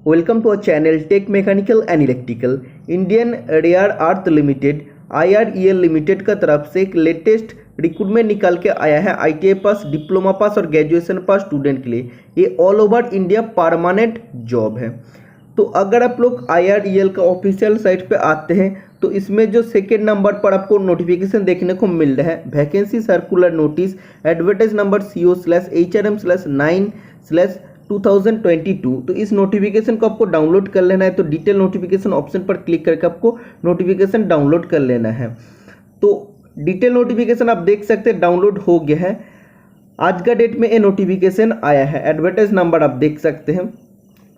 Welcome to our channel tech mechanical and electrical. Indian rare earth limited IREL limited का तरफ से एक latest recruitment निकाल के आया है ITI पास, डिप्लोमा पास और ग्रेजुएशन पास स्टूडेंट के लिए। ये all over India permanent job है। तो अगर आप लोग IREL का ऑफिशियल साइट पे आते हैं तो इसमें जो सेकेंड नंबर पर आपको नोटिफिकेशन देखने को मिल रहा है, vacancy circular notice advertise number CO/HRM/9/2022। तो इस नोटिफिकेशन को आपको डाउनलोड कर लेना है। तो डिटेल नोटिफिकेशन ऑप्शन पर क्लिक करके आपको नोटिफिकेशन डाउनलोड कर लेना है। तो डिटेल नोटिफिकेशन आप देख सकते हैं डाउनलोड हो गया है। आज का डेट में ये नोटिफिकेशन आया है। एडवर्टाइज नंबर आप देख सकते हैं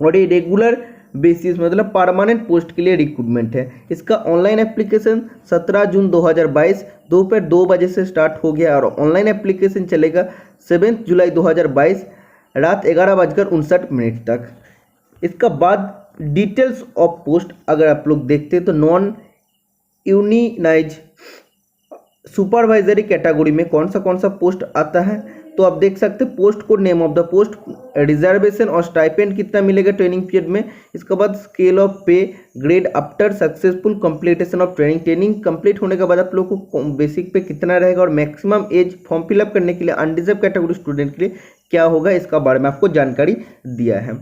और ये रेगुलर बेसिस मतलब परमानेंट पोस्ट के लिए रिक्रूटमेंट है। इसका ऑनलाइन एप्लीकेशन 17 जून 2022 दोपहर 2 बजे से स्टार्ट हो गया और ऑनलाइन एप्लीकेशन चलेगा 7 जुलाई 2022 रात 11:59 तक। इसका बाद डिटेल्स ऑफ पोस्ट अगर आप लोग देखते हैं तो नॉन यूनिनाइज सुपरवाइजरी कैटेगरी में कौन सा पोस्ट आता है तो आप देख सकते हैं post code, name of the post, reservation और स्टाइपेंड कितना मिलेगा ट्रेनिंग पीरियड में। इसके बाद स्केल ऑफ पे grade after successful completion of training complete होने के बाद आप लोग को बेसिक पे कितना रहेगा और मैक्सिमम एज फॉर्म फिलअप करने के लिए अनरिजर्व कैटेगरी स्टूडेंट के लिए क्या होगा, इसका बारे में आपको जानकारी दिया है।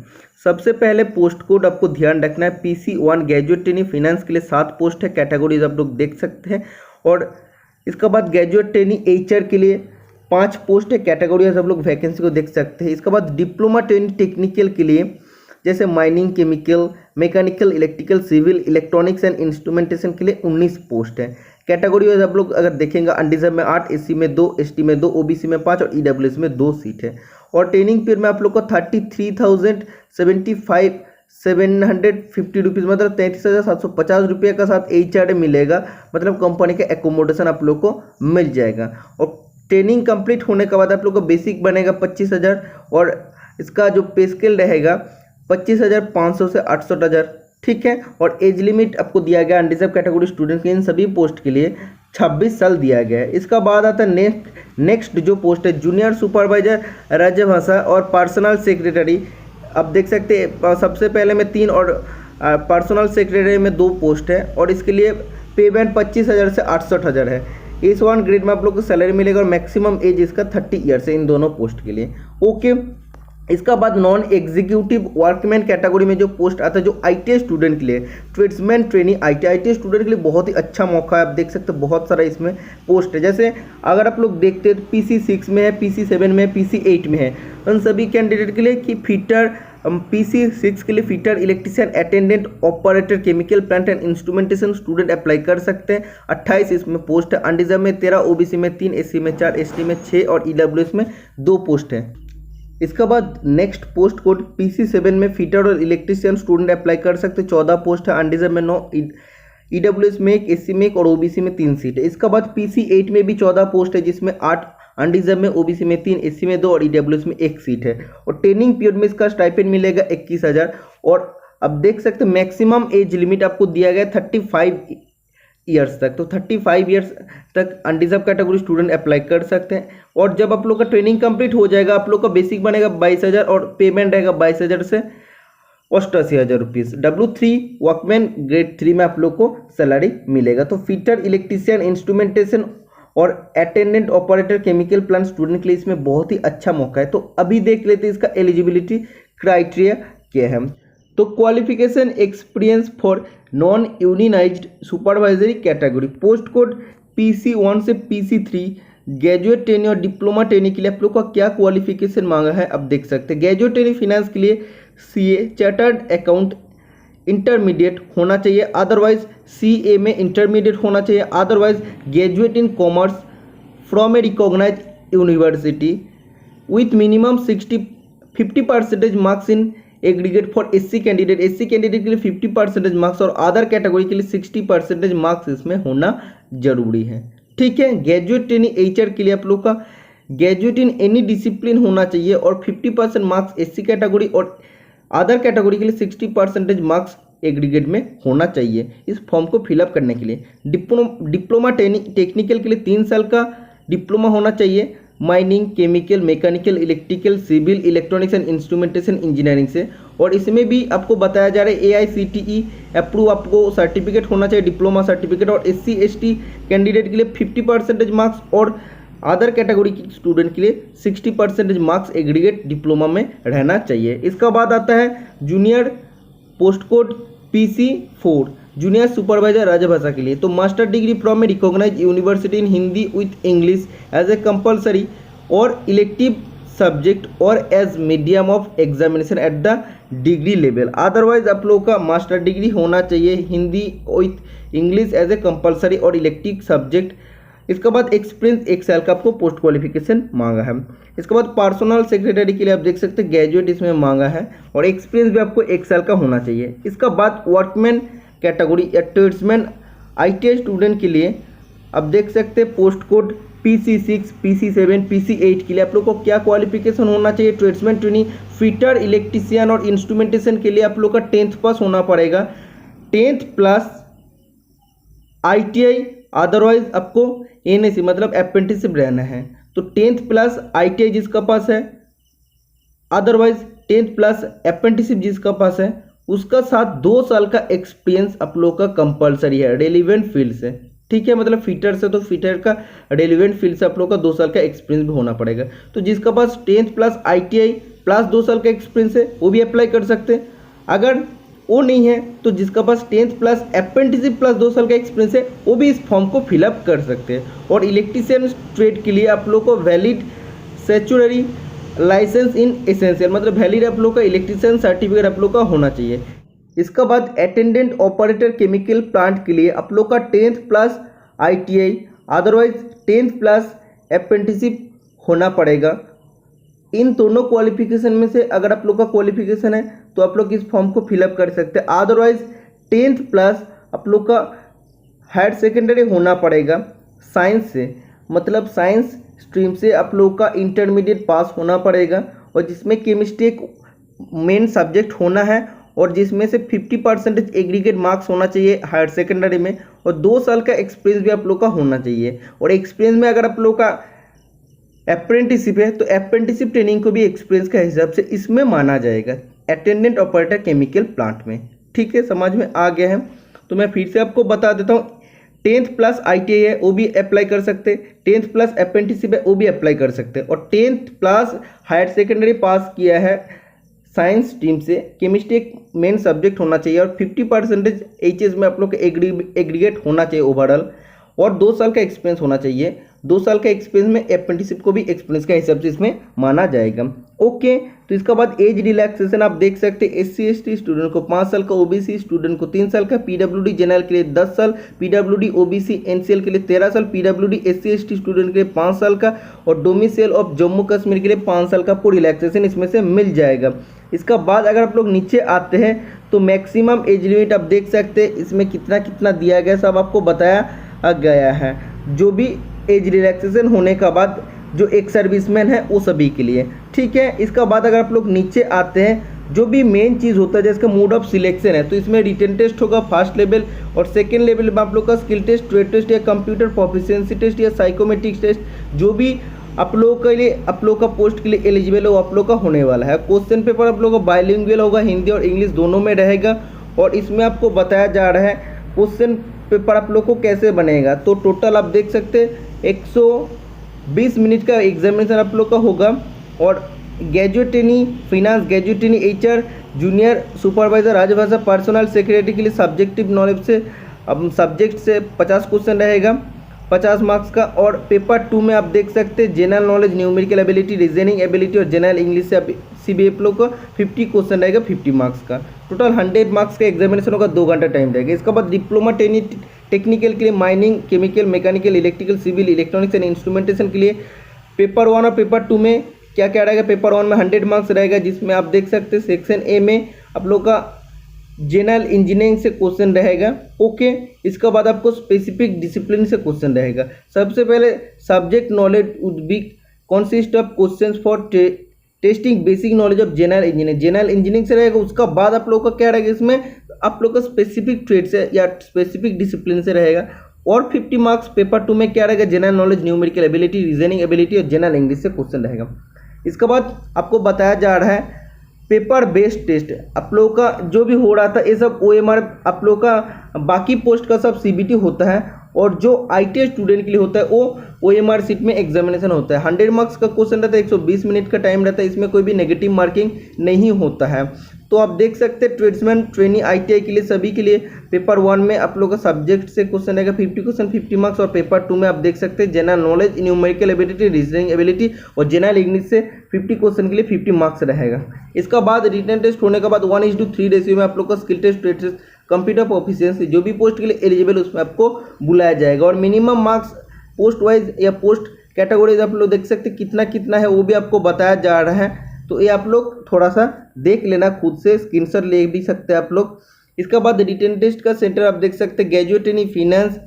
सबसे पहले पोस्ट कोड आपको ध्यान रखना है PC1 ग्रेजुएट ट्रेनिंग फाइनेंस के लिए 7 पोस्ट है, कैटेगरीज आप लोग देख सकते हैं। और इसके बाद ग्रेजुएट ट्रेनिंग HR के लिए 5 पोस्ट है, कैटेगरी आप लोग वैकेंसी को देख सकते हैं। इसके बाद डिप्लोमा ट्रेनिंग टेक्निकल के लिए जैसे mining, chemical, mechanical, electrical, civil, electronics and instrumentation के लिए 19 पोस्ट है। कैटेगरी वाइज आप लोग अगर देखेंगे अनरिजर्व में 8, SC में 2, ST में 2, OBC में 5 और EWS में 2 सीट है। और ट्रेनिंग पीरियड में आप लोग को 33,750 रुपीज़ मतलब 33,750 रुपये का साथ HRA मिलेगा, मतलब कंपनी का एकोमोडेशन आप लोग को मिल जाएगा। और ट्रेनिंग कंप्लीट होने के बाद आप लोग को बेसिक बनेगा 25,000 और इसका जो पे स्केल रहेगा 25,500 से 68,000, ठीक है। और एज लिमिट आपको दिया गया अनरिजर्व कैटेगरी स्टूडेंट के इन सभी पोस्ट के लिए 26 साल दिया गया है। इसका बाद आता है नेक्स्ट जो पोस्ट है जूनियर सुपरवाइजर राज्य भाषा और पर्सनल सेक्रेटरी। आप देख सकते हैं सबसे पहले में 3 और पर्सनल सेक्रेटरी में 2 पोस्ट है और इसके लिए पे बैंड 25,000 से 68,000 है। इस 1 ग्रेड में आप लोग को सैलरी मिलेगा और मैक्सिमम एज इसका 30 ईयर्स है इन दोनों पोस्ट के लिए, ओके। इसका बाद नॉन एग्जीक्यूटिव वर्कमैन कैटेगरी में जो पोस्ट आता है जो ITI स्टूडेंट के लिए ट्रेड्समैन ट्रेनिंग ITI स्टूडेंट के लिए बहुत ही अच्छा मौका है। आप देख सकते हैं बहुत सारा इसमें पोस्ट है। जैसे अगर आप लोग देखते हैं तो PC6 में है, PC7 में है, PC8 में है। उन सभी कैंडिडेट के लिए कि फिटर PC6 के लिए fitter, electrician, attendant, operator, chemical plant and instrumentation student apply कर सकते हैं। 28 इसमें पोस्ट है। अनरिजर्व में 13, OBC में 3, SC में 4, ST में 6 और EWS में 2 पोस्ट है। इसके बाद नेक्स्ट पोस्ट कोड PC7 में फिटर और इलेक्ट्रिशियन स्टूडेंट अप्लाई कर सकते हैं, 14 पोस्ट है। अनरिजर्व में 9, EWS में 1, SC में 1 और OBC में 3 सीट है। इसके बाद PC8 में भी 14 पोस्ट है जिसमें 8, अनरिजर्व में, OBC में 3, SC में 2 और EWS में 1 सीट है। और ट्रेनिंग पीरियड में इसका स्टाइपेंड मिलेगा 21,000 और अब देख सकते हैं मैक्सिमम एज लिमिट आपको दिया गया 35 ईयर्स तक। तो 35 ईयर्स तक अनरिजर्व कैटेगरी स्टूडेंट अप्लाई कर सकते हैं। और जब आप लोग का ट्रेनिंग कंप्लीट हो जाएगा आप लोग का बेसिक बनेगा 22,000 और पेमेंट रहेगा 22,000 से 88,000 रुपीज़। W3 वर्कमैन ग्रेड 3 में आप लोग को सैलरी मिलेगा। तो फिटर, इलेक्ट्रिशियन, इंस्ट्रूमेंटेशन और attendant, operator, chemical plant student के लिए इसमें बहुत ही अच्छा मौका है। तो अभी देख लेते हैं इसका एलिजिबिलिटी क्राइटेरिया क्या है। तो qualification experience for non unionised supervisory category, post code PC1 से PC3, ग्रेजुएट ट्रेनिंग और डिप्लोमा ट्रेनिंग के लिए आप लोग का क्या क्वालिफिकेशन मांगा है आप देख सकते हैं। ग्रेजुएट ट्रेनिंग फाइनेंस के लिए CA चार्टर्ड अकाउंट इंटरमीडिएट होना चाहिए, अदरवाइज CA में इंटरमीडिएट होना चाहिए, otherwise graduate in commerce from a recognise university with minimum 50% marks in aggregate for SC candidate. SC candidate के लिए 50% मार्क्स और अदर कैटेगरी के लिए 60% मार्क्स इसमें होना जरूरी है, ठीक है। ग्रेजुएट ट्रेनिंग HR के लिए आप लोग का ग्रेजुएट इन एनी डिसिप्लिन होना चाहिए और 50% मार्क्स SC कैटेगरी और अदर कैटेगरी के लिए 60% मार्क्स एग्रीगेट में होना चाहिए इस फॉर्म को फिलअप करने के लिए। डिप्लोमा ट्रेनिंग टेक्निकल के लिए 3 साल का डिप्लोमा होना चाहिए, mining, chemical, mechanical, electrical, civil, electronics and instrumentation engineering से। और इसमें भी आपको बताया जा रहा है AICTE अप्रूव आपको सर्टिफिकेट होना चाहिए, डिप्लोमा सर्टिफिकेट। और SC ST कैंडिडेट के लिए 50% मार्क्स और अदर कैटेगरी के स्टूडेंट के लिए 60% मार्क्स एग्रीगेट डिप्लोमा में रहना चाहिए। इसका बाद आता है junior post code PC4 junior supervisor Rajbhasha के लिए। तो master degree from a recognise university in Hindi with English as a compulsory और इलेक्टिव सब्जेक्ट और as medium of examination at the degree level. Otherwise आप लोगों का मास्टर डिग्री होना चाहिए Hindi with English as a compulsory और इलेक्टिव सब्जेक्ट। इसके बाद एक्सपीरियंस 1 साल का आपको पोस्ट क्वालिफिकेशन मांगा है। इसके बाद पर्सनल सेक्रेटरी के लिए आप देख सकते हैं ग्रेजुएट इसमें मांगा है और एक्सपीरियंस भी आपको 1 साल का होना चाहिए। इसका बाद वर्कमैन कैटेगरी या ट्रेड्समैन ITI स्टूडेंट के लिए आप देख सकते हैं post code PC6 PC7 PC8 के लिए आप लोग को क्या क्वालिफिकेशन होना चाहिए। ट्रेड्समैन ट्रेनिंग फिटर, इलेक्ट्रीशियन और इंस्ट्रूमेंटेशन के लिए आप लोग का 10th पास होना पड़ेगा, 10th प्लस ITI। अदरवाइज आपको NSC मतलब अप्रेंटिसशिप रहना है। तो 10th प्लस ITI जिसका पास है, अदरवाइज 10th प्लस अप्रेंटिसशिप जिसका पास है, उसका साथ 2 साल का एक्सपीरियंस आप लोग का कंपलसरी है रेलिवेंट फील्ड से। ठीक है, मतलब फिटर से तो फिटर का रेलिवेंट फील्ड से आप लोग का 2 साल का एक्सपीरियंस भी होना पड़ेगा। तो जिसका पास 10th प्लस ITI प्लस 2 साल का एक्सपीरियंस है वो भी अप्लाई कर सकते हैं। अगर वो नहीं है तो जिसका पास 10th प्लस अप्रेंटिसशिप प्लस 2 साल का एक्सपीरियंस है वो भी इस फॉर्म को फिलअप कर सकते हैं। और इलेक्ट्रीशियन ट्रेड के लिए आप लोग को वैलिड स्टैट्यूटरी लाइसेंस इन एसेंशियल मतलब वैलिड आप लोग का इलेक्ट्रीशियन सर्टिफिकेट आप लोग का होना चाहिए। इसका बाद अटेंडेंट ऑपरेटर केमिकल प्लांट के लिए आप लोग का 10th plus ITI otherwise 10th plus apprenticeship होना पड़ेगा। इन दोनों क्वालिफिकेशन में से अगर आप लोग का क्वालिफिकेशन है तो आप लोग इस फॉर्म को फिलअप कर सकते हैं। अदरवाइज 10th प्लस आप लोग का हायर सेकेंडरी होना पड़ेगा साइंस से, मतलब साइंस स्ट्रीम से आप लोग का इंटरमीडिएट पास होना पड़ेगा और जिसमें केमिस्ट्री एक मेन सब्जेक्ट होना है और जिसमें से 50% एग्रीगेट मार्क्स होना चाहिए हायर सेकेंडरी में और 2 साल का एक्सपीरियंस भी आप लोग का होना चाहिए। और एक्सपीरियंस में अगर आप लोग का अप्रेंटिसशिप है तो अप्रेंटिसशिप ट्रेनिंग को भी एक्सपीरियंस के हिसाब से इसमें माना जाएगा अटेंडेंट ऑपरेटर केमिकल प्लांट में। ठीक है, समझ में आ गया है। तो मैं फिर से आपको बता देता हूँ 10th प्लस ITI है वो भी अप्लाई कर सकते, 10th प्लस अप्रेंटिसशिप है वो भी अप्लाई कर सकते और 10th प्लस हायर सेकेंडरी पास किया है साइंस स्ट्रीम से, केमिस्ट्री एक मेन सब्जेक्ट होना चाहिए और 50% HS में आप लोग का एग्रीगेट होना चाहिए ओवरऑल और 2 साल का एक्सपीरियंस होना चाहिए। 2 साल का एक्सपीरियंस में अप्रेंटिसशिप को भी एक्सपीरियंस के हिसाब से इसमें माना जाएगा। ओके, तो इसका बाद एज रिलैक्सेशन आप देख सकते हैं SC ST स्टूडेंट को 5 साल का, OBC स्टूडेंट को 3 साल का, PWD जनरल के लिए 10 साल, PWD OBC NCL के लिए 13 साल, PWD SC ST स्टूडेंट के लिए 5 साल का और डोमिसाइल ऑफ जम्मू कश्मीर के लिए 5 साल का पूरी रिलैक्सेशन इसमें से मिल जाएगा। इसका बाद अगर आप लोग नीचे आते हैं तो मैक्सिमम एज लिमिट आप देख सकते हैं इसमें कितना कितना दिया गया सब आपको बताया गया है। जो भी एज रिलैक्सेशन होने का बाद जो एक सर्विसमैन है वो सभी के लिए। ठीक है, इसका बाद अगर आप लोग नीचे आते हैं जो भी मेन चीज़ होता है जिसका मोड ऑफ सिलेक्शन है तो इसमें रिटन टेस्ट होगा फर्स्ट लेवल और सेकेंड लेवल में आप लोग का स्किल टेस्ट, ट्रेड टेस्ट या कंप्यूटर प्रोफिशिएंसी टेस्ट या साइकोमेट्रिक्स टेस्ट जो भी आप लोगों के लिए आप लोग का पोस्ट के लिए एलिजिबल है वो आप लोग का होने वाला है। क्वेश्चन पेपर आप लोग का बाइलिंगुअल होगा, हिंदी और इंग्लिश दोनों में रहेगा और इसमें आपको बताया जा रहा है क्वेश्चन पेपर आप लोग को कैसे बनेगा। तो टोटल आप देख सकते हैं 120 मिनट का एग्जामिनेशन आप लोग का होगा और graduate trainee finance, graduate trainee HR, junior supervisor राजभाषा, पर्सनल सेक्रेटरी के लिए सब्जेक्टिव नॉलेज से अब सब्जेक्ट से 50 क्वेश्चन रहेगा 50 मार्क्स का और पेपर 2 में आप देख सकते हैं general knowledge, numerical ability, reasoning ability और जनरल इंग्लिश से CBF लोग का 50 क्वेश्चन रहेगा 50 मार्क्स का। टोटल 100 मार्क्स का एग्जामिनेशन होगा, 2 घंटा टाइम रहेगा। इसके बाद डिप्लोमा टेक्निकल के लिए mining, chemical, mechanical, electrical, civil, electronics and instrumentation के लिए पेपर 1 और पेपर 2 में क्या क्या रहेगा। पेपर 1 में 100 मार्क्स रहेगा जिसमें आप देख सकते हैं सेक्शन A में आप लोग का जनरल इंजीनियरिंग से क्वेश्चन रहेगा। ओके, इसके बाद आपको स्पेसिफिक डिसिप्लिन से क्वेश्चन रहेगा। सबसे पहले subject knowledge would be consist of questions for testing basic knowledge of general engineering से रहेगा। उसका बाद आप लोग का क्या रहेगा इसमें आप लोग का स्पेसिफिक ट्रेड से या स्पेसिफिक डिसिप्लिन से रहेगा। और 50 मार्क्स पेपर 2 में क्या रहेगा, general knowledge, numerical ability, reasoning ability और जनरल इंग्लिश से क्वेश्चन रहेगा। इसके बाद आपको बताया जा रहा है पेपर बेस्ड टेस्ट। आप लोगों का जो भी हो रहा था ये सब OMR, आप लोगों का बाकी पोस्ट का सब CBT होता है, और जो ITI स्टूडेंट के लिए होता है वो OMR सीट में एग्जामिनेशन होता है। 100 मार्क्स का क्वेश्चन रहता है, 120 मिनट का टाइम रहता है, इसमें कोई भी नेगेटिव मार्किंग नहीं होता है। तो आप देख सकते हैं ट्रेड्समैन, ट्रेनी, ITI के लिए सभी के लिए पेपर 1 में आप लोग का सब्जेक्ट से क्वेश्चन रहेगा 50 क्वेश्चन 50 मार्क्स, और पेपर 2 में आप देख सकते हैं general knowledge, numerical ability, reasoning ability और जनरल इंग्लिश से 50 क्वेश्चन के लिए 50 मार्क्स रहेगा। इसका बाद रिटन टेस्ट होने के बाद 1:3 रेशियो में आप लोग का skill test, trade test, computer proficiency, जो भी पोस्ट के लिए एलिजिबल उसमें आपको बुलाया जाएगा। और मिनिमम मार्क्स पोस्ट वाइज या पोस्ट कैटेगरीज आप लोग देख सकते कितना कितना है वो भी आपको बताया जा रहा है। तो ये आप लोग थोड़ा सा देख लेना, खुद से स्क्रीनशॉट ले भी सकते हैं आप लोग। इसके बाद रिटन टेस्ट का सेंटर आप देख सकते हैं graduate in finance,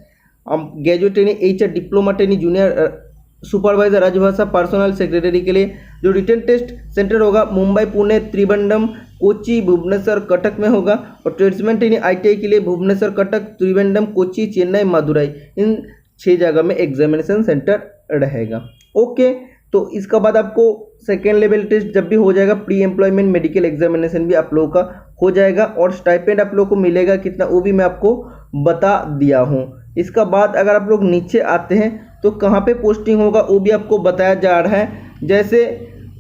graduate in HR, diploma in junior supervisor, राजभाषा, पर्सनल सेक्रेटरी के लिए जो रिटन टेस्ट सेंटर होगा मुंबई, पुणे, त्रिवेंद्रम, कोची, भुवनेश्वर, कटक में होगा। और ट्रेड्समैन इन ITI के लिए भुवनेश्वर, कटक, त्रिवेंद्रम, कोची, चेन्नई, मदुरई, इन 6 जगह में एग्जामिनेशन सेंटर रहेगा। ओके, तो इसका बाद आपको सेकेंड लेवल टेस्ट जब भी हो जाएगा, प्री एम्प्लॉयमेंट मेडिकल एग्जामिनेशन भी आप लोगों का हो जाएगा, और स्टाइपेंड आप लोगों को मिलेगा कितना वो भी मैं आपको बता दिया हूँ। इसका बाद अगर आप लोग नीचे आते हैं तो कहाँ पे पोस्टिंग होगा वो भी आपको बताया जा रहा है। जैसे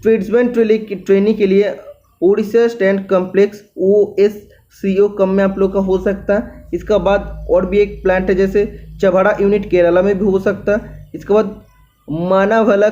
ट्रेड्समैन ट्रेनी के लिए उड़ीसा स्टैंड कम्प्लेक्स OSCO कम में आप लोग का हो सकता है। इसका बाद और भी एक प्लांट है जैसे चभड़ा यूनिट केरला में भी हो सकता है। इसके बाद मानावला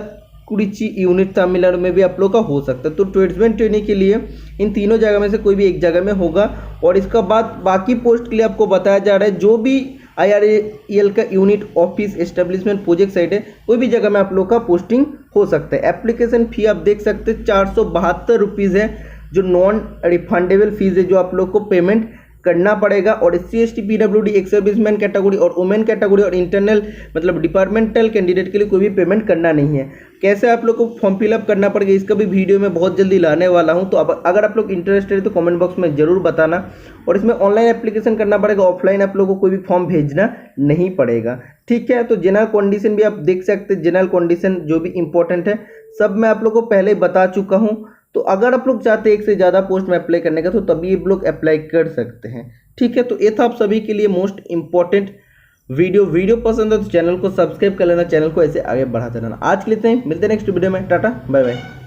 कुरिची यूनिट तमिलनाडु में भी आप लोग का हो सकता है। तो ट्रेड्समैन ट्रेनिंग के लिए इन तीनों जगह में से कोई भी एक जगह में होगा। और इसका बाद बाकी पोस्ट के लिए आपको बताया जा रहा है जो भी IRAL का unit, office, establishment, project site है, कोई भी जगह में आप लोग का पोस्टिंग हो सकता है। एप्लीकेशन फ़ी आप देख सकते हैं 472 रुपीज़ है, जो नॉन रिफंडेबल फीस है जो आप लोग को पेमेंट करना पड़ेगा। और SC ST PWD ex serviceman category और वुमेन कैटेगरी और इंटरनल मतलब डिपार्टमेंटल कैंडिडेट के लिए कोई भी पेमेंट करना नहीं है। कैसे आप लोग को फॉर्म फिलअप करना पड़ेगा इसका भी वीडियो मैं बहुत जल्दी लाने वाला हूं। तो अगर आप लोग इंटरेस्टेड है तो कमेंट बॉक्स में ज़रूर बताना। और इसमें ऑनलाइन एप्लीकेशन करना पड़ेगा, ऑफलाइन आप लोगों को कोई भी फॉर्म भेजना नहीं पड़ेगा। ठीक है, तो जनरल कंडीशन भी आप देख सकते हैं, जनरल कंडीशन जो भी इंपॉर्टेंट है सब मैं आप लोग को पहले बता चुका हूँ। तो अगर आप लोग चाहते हैं एक से ज़्यादा पोस्ट में अप्लाई करने का तो तभी आप लोग अप्लाई कर सकते हैं। ठीक है, तो ये था आप सभी के लिए मोस्ट इंपॉर्टेंट वीडियो पसंद है तो चैनल को सब्सक्राइब कर लेना, चैनल को ऐसे आगे बढ़ाते रहना। आज के लिए इतना ही, मिलते हैं नेक्स्ट वीडियो में। Tata bye bye.